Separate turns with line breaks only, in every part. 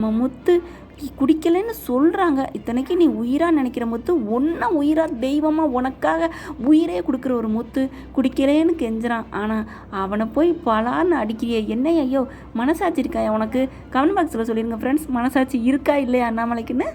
நம்ம முத்து குடிக்கலைன்னு சொல்கிறாங்க. இத்தனைக்கு நீ உயிராக நினைக்கிற முத்து, ஒன்றா உயிராக தெய்வமாக உனக்காக உயிரே கொடுக்குற ஒரு முத்து குடிக்கலேன்னு கெஞ்சுறான். ஆனால் அவனை போய் பலான்னு அடிக்கிறிய என்ன? ஐயோ, மனசாட்சி இருக்காயா உனக்கு? கமெண்ட் பாக்ஸில் சொல்லிடுங்க ஃப்ரெண்ட்ஸ், மனசாட்சி இருக்கா இல்லையா அண்ணாமலைக்குன்னு.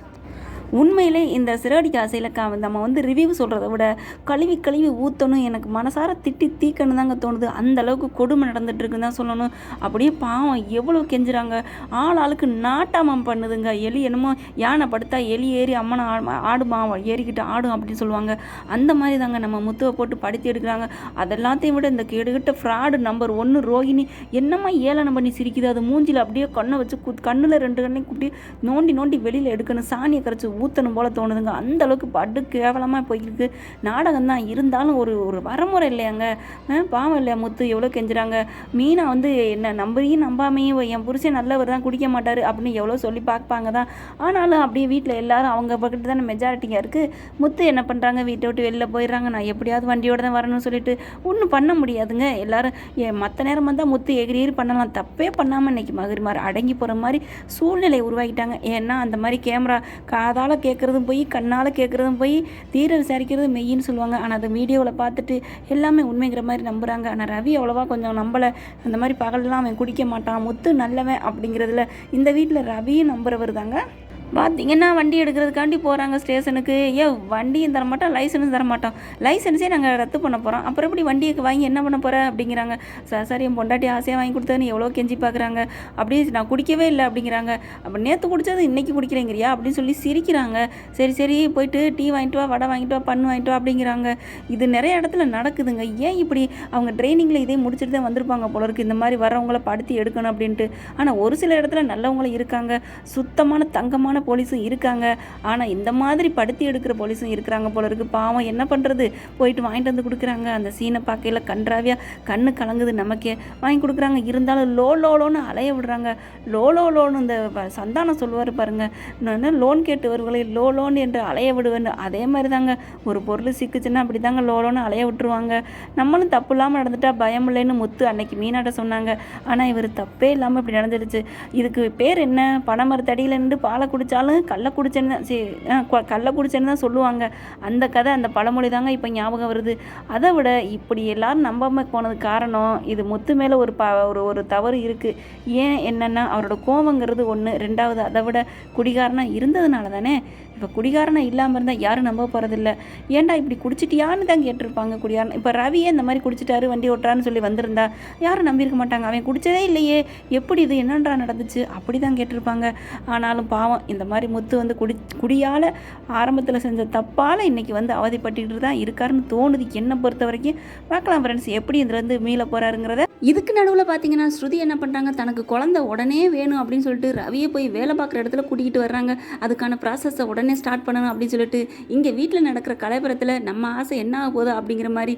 உண்மையிலே இந்த சிறகடிக்க ஆசையில் நம்ம ரிவ்யூ சொல்கிறத விட கழுவி கழுவி ஊற்றணும், எனக்கு மனசார திட்டி தீக்கன்னு தாங்க தோணுது. அந்த அளவுக்கு கொடுமை நடந்துகிட்ருக்குன்னு தான் சொல்லணும். அப்படியே பாவம் எவ்வளோ கெஞ்சுறாங்க. ஆளுக்கு நாட்டாமம் பண்ணுதுங்க. எலி என்னமோ யானை படுத்தா எலி ஏறி அம்மனை ஆடுமா ஏறிக்கிட்டு ஆடும் அப்படின்னு சொல்லுவாங்க. அந்த மாதிரி தாங்க நம்ம முத்துவை போட்டு படுத்தி எடுக்கிறாங்க. அதெல்லாத்தையும் விட இந்த கேடுகிட்ட ஃப்ராடு நம்பர் 1 ரோகிணி என்னம்மா ஏளனம் பண்ணி சிரிக்குது. அது மூஞ்சில் அப்படியே கண்ணை வச்சு கண்ணில் 2 கண்ணையும் கூட்டி நோண்டி நோண்டி வெளியில் எடுக்கணும், சாணியை கரைச்சி ஊற்றணும் போல தோணுதுங்க. அந்த அளவுக்கு படு கேவலமாக போயிருக்கு. நாடகம் தான் இருந்தாலும் ஒரு ஒரு வரமுறை இல்லையாங்க. பாவம் இல்லையா முத்து எவ்வளோ கெஞ்சுறாங்க. மீனா என்ன நம்பையும் நம்பாமையும் என் புருஷன் நல்லவர் தான், குடிக்க மாட்டார் அப்படின்னு எவ்வளோ சொல்லி பார்ப்பாங்க தான். ஆனாலும் அப்படியே வீட்டில் எல்லாரும் அவங்க பக்கத்து தானே மெஜாரிட்டியாக இருக்குது. முத்து என்ன பண்ணுறாங்க, வீட்டை விட்டு வெளில போயிடுறாங்க. நான் எப்படியாவது வண்டியோடு தான் வரணும்னு சொல்லிட்டு ஒன்றும் பண்ண முடியாதுங்க. எல்லாரும் மற்ற நேரம் வந்தால் முத்து எகிரி பண்ணலாம், தப்பே பண்ணாமல் இன்றைக்கி மகிழ்மார் அடங்கி போகிற மாதிரி சூழ்நிலை உருவாக்கிட்டாங்க. ஏன்னா அந்த மாதிரி கேமரா காதால் கேட்குறதும் போய் கண்ணால் கேட்குறதும் போய் தீர விசாரிக்கிறது மெய்யின்னு சொல்லுவாங்க. ஆனால் அது வீடியோவில் பார்த்துட்டு எல்லாமே உண்மைங்கிற மாதிரி நம்புகிறாங்க. ஆனால் ரவி அவ்வளோவா கொஞ்சம் நம்பலை. அந்த மாதிரி பகலெலாம் அவன் குடிக்க மாட்டான், முத்து நல்லவன் அப்படிங்கிறதுல இந்த வீட்டில் ரவியும் நம்புறவர் தாங்க. பார்த்தீங்கன்னா வண்டி எடுக்கிறதுக்காண்டி போகிறாங்க ஸ்டேஷனுக்கு. வண்டியும் தரமாட்டோம், லைசன்ஸும் தரமாட்டோம், லைசன்ஸே நாங்கள் ரத்து பண்ண போகிறோம், அப்புறம் எப்படி வண்டியை வாங்கி என்ன பண்ண போகிற அப்படிங்கிறாங்க. சரி என் பொண்டாட்டி ஆசையாக வாங்கி கொடுத்தான்னு எவ்வளோ கெஞ்சி பார்க்குறாங்க. அப்படியே நான் குடிக்கவே இல்லை அப்படிங்கிறாங்க. அப்போ நேற்று குடித்தது இன்றைக்கி குடிக்கிறேங்கிறியா அப்படின்னு சொல்லி சிரிக்கிறாங்க. சரி போயிட்டு டீ வாங்கிட்டு வா, வடை வாங்கிட்டு வா, பண்ணு வாங்கிட்டு வா அப்படிங்கிறாங்க. இது நிறைய இடத்துல நடக்குதுங்க. ஏன் இப்படி? அவங்க ட்ரைனிங்கில் இதே முடிச்சுட்டு தான் வந்திருப்பாங்க போல இருக்குது, இந்த மாதிரி வரவங்கள படுத்தி எடுக்கணும் அப்படின்ட்டு. ஆனால் ஒரு சில இடத்துல நல்லவங்களும் இருக்காங்க, சுத்தமான தங்கமான போலீஸும் இருக்காங்க. ஆனால் இந்த மாதிரி படுத்தி எடுக்கிற போலீஸும் இருக்கிறாங்க போல இருக்குது. பாவம் என்ன பண்ணுறது, போயிட்டு வாங்கிட்டு வந்து கொடுக்குறாங்க. அந்த சீனை பார்க்கையில் கன்றாவியாக கண்ணு கலங்குது நமக்கே. வாங்கி கொடுக்குறாங்க, இருந்தாலும் லோன்னு அலைய விடுறாங்க. லோன்னு இந்த சந்தானம் சொல்லுவார் பாருங்க, நான் லோன் கேட்டுவர்களை லோன் என்று அலைய விடுவேன்னு. அதே மாதிரி தாங்க, ஒரு பொருள் சிக்குச்சுன்னா அப்படி தாங்க லோன்னு அலைய விட்டுருவாங்க. நம்மளும் தப்பு இல்லாமல் நடந்துட்டா பயம் இல்லைன்னு முத்து அன்னைக்கு மீனாட்ட சொன்னாங்க. ஆனால் இவர் தப்பே இல்லாமல் இப்படி நடந்துடுச்சு. இதுக்கு பேர் என்ன? பனைமரத்தடியில் நின்று பாலை குடித்தாலும் கள்ள குடிச்சேன்னு தான் சொல்லுவாங்க. அந்த கதை, அந்த பழமொழி தாங்க இப்போ ஞாபகம் வருது. அதை விட இப்படி எல்லாரும் நம்பாமல் போனது காரணம், இது முத்து மேலே ஒரு தவறு இருக்குது. ஏன் என்னென்னா அவரோட கோவங்கிறது ஒன்று, 2வது அதை விட குடிகாரனாக இருந்ததுனால தானே. இப்போ குடிகாரனாக இல்லாமல் இருந்தால் யாரும் நம்ப போகிறதில்ல. ஏன்டா இப்படி குடிச்சிட்டியான்னு தான் கேட்டிருப்பாங்க குடிகாரன். இப்போ ரவியே இந்த மாதிரி குடிச்சிட்டாரு வண்டி ஓட்டுறான்னு சொல்லி வந்திருந்தா யாரும் நம்பியிருக்க மாட்டாங்க. அவன் குடித்ததே இல்லையே, எப்படி இது என்னன்றா நடந்துச்சு அப்படி தான் கேட்டிருப்பாங்க. ஆனாலும் பாவம் இந்த மாதிரி முத்து குடியால் ஆரம்பத்தில் செஞ்ச தப்பால் இன்றைக்கி அவதிப்பட்டுக்கிட்டு தான் இருக்காருன்னு தோணுது என்னை பொறுத்த வரைக்கும். பார்க்கலாம் ஃப்ரெண்ட்ஸ் எப்படி இதுலேருந்து மீள போகிறாருங்கிறத. இதுக்கு நடுவில் பார்த்தீங்கன்னா ஸ்ருதி என்ன பண்ணுறாங்க, தனக்கு குழந்தை உடனே வேணும் அப்படின்னு சொல்லிட்டு ரவியை போய் வேலை பார்க்குற இடத்துல கூட்டிகிட்டு வர்றாங்க. அதுக்கான ப்ராசஸை உடனே ஸ்டார்ட் பண்ணணும் அப்படின்னு சொல்லிட்டு இங்கே வீட்டில் நடக்கிற கலைபுரத்தில் நம்ம ஆசை என்ன ஆக போகுது அப்படிங்கிற மாதிரி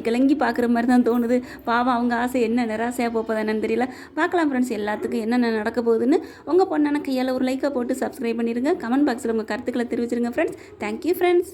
கலங்கி பார்க்குற மாதிரி தான் தோணுது. பாவம் அவங்க ஆசை என்ன நிராசையாக போகுது என்னன்னு தெரியல. பார்க்கலாம் ஃப்ரெண்ட்ஸ் எல்லாத்துக்கும் என்னென்ன நடக்க போகுதுன்னு. உங்கள் பொண்ணான கையால் ஒரு லைக்கை போட்டு சப்ஸ்கிரைப் பண்ணிடுங்க. கமெண்ட் பாக்ஸில் உங்கள் கருத்துக்களை தெரிவிச்சிருங்க ஃப்ரெண்ட்ஸ். Thank you friends.